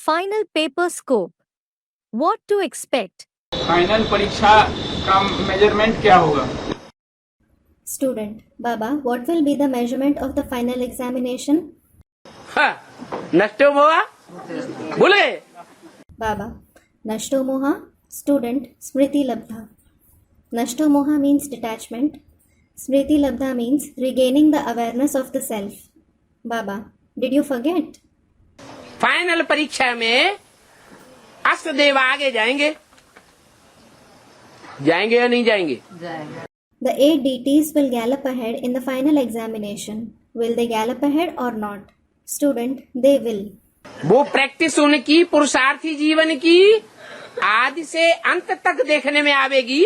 Final paper scope. What to expect? Final परीक्षा का measurement क्या होगा? Student, Baba, what will be the measurement of the final examination? नष्टो मोहा बोले Baba, Nashto Moha. Student, Smriti Labdha. Nashto Moha means detachment. Smriti Labdha means regaining the awareness of the self. Baba, did you forget? Final परीक्षा में अष्टदेव आगे जाएंगे या नहीं जाएंगे? The 8 deities will gallop ahead in the final examination. Will they gallop ahead or not? Student, they will. वो practice उनकी पुरुषार्थी जीवन की आदि से अंत तक देखने में आवेगी।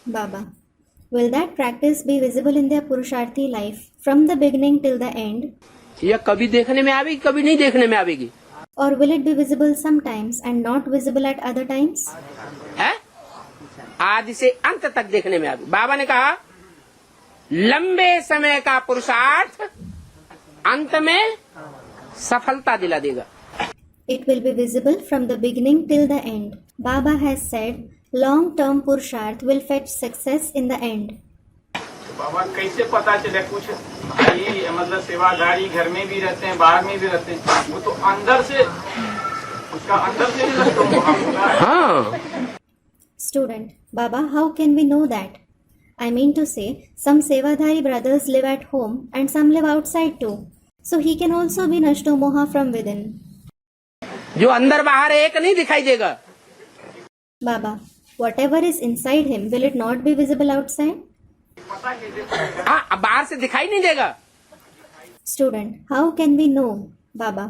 Baba, will that practice be visible in their Purusharthi life from the beginning till the end? या कभी देखने में आवेगी कभी नहीं देखने में आवेगी? Or will it be visible sometimes and not visible at other times? है आदि से अंत तक देखने में आवेगी। बाबा ने कहा लंबे समय का पुरुषार्थ अंत में सफलता दिला देगा। It will be visible from the beginning till the end. Baba has said, long-term Purusharth will fetch success in the end. बाबा कैसे पता चले? कुछ भाई मतलब सेवादारी घर में भी रहते हैं बाहर में भी रहते हैं, वो तो अंदर से उसका अंदर से ही नष्ट होगा। हाँ Student, Baba, how can we know that? I mean to say, some Sevadhari brothers live at home and some live outside too. So he can also be Nashto Moha from within. जो अंदर बाहर एक नहीं दिखाई देगा। Baba, whatever is inside him, will it not be visible outside? हाँ बाहर से दिखाई नहीं देगा। Student, how can we know? Baba,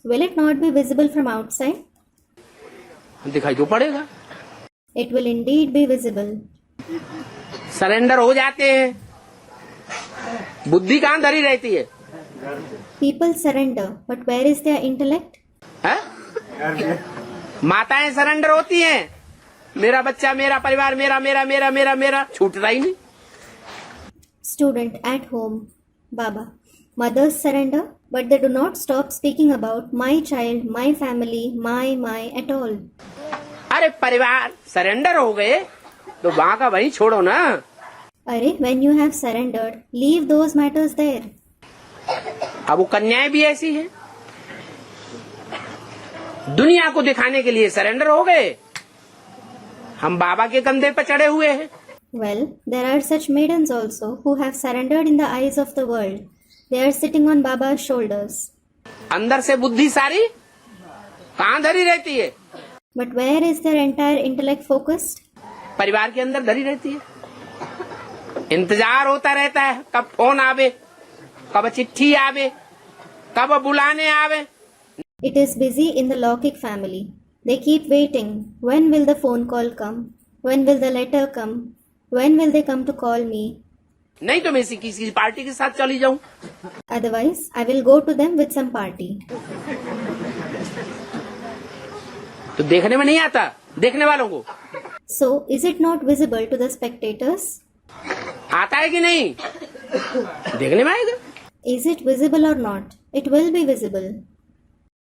will it not be visible from outside? दिखाई तो पड़ेगा। It will indeed be visible. Surrender हो जाते हैं, बुद्धि कहाँ धरी रहती है? People surrender, but where is their intellect? है? माताएं सरेंडर होती हैं, मेरा बच्चा मेरा परिवार मेरा मेरा मेरा मेरा मेरा छूटता ही नहीं। Student at home. Baba, mothers surrender, but they do not stop speaking about my child, my family, my at all. अरे परिवार सरेंडर हो गए तो वहां का वहीं छोड़ो ना। अरे, when you have surrendered, leave those matters there. अब वो कन्याएं भी ऐसी हैं, दुनिया को दिखाने के लिए सरेंडर हो गए। हम बाबा के कंधे पर चढ़े हुए हैं। Well, there are such maidens also who have surrendered in the eyes of the world. They are sitting on Baba's shoulders. अंदर से बुद्धि सारी कहाँ धरी रहती है? But where is their entire intellect focused? परिवार के अंदर धरी रहती है। इंतजार होता रहता है कब फोन आवे, कब चिट्ठी आवे, कब बुलाने आवे। It is busy in the Lokik family. They keep waiting. When will the phone call come? When will the letter come? When will they come to call me? नहीं तो मैं किसी पार्टी के साथ चली जाऊं। Otherwise, I will go to them with some party. तो देखने में नहीं आता देखने वालों को। So, is it not visible to the spectators? आता है कि नहीं? देखने में आएगा। Is it visible or not? It will be visible.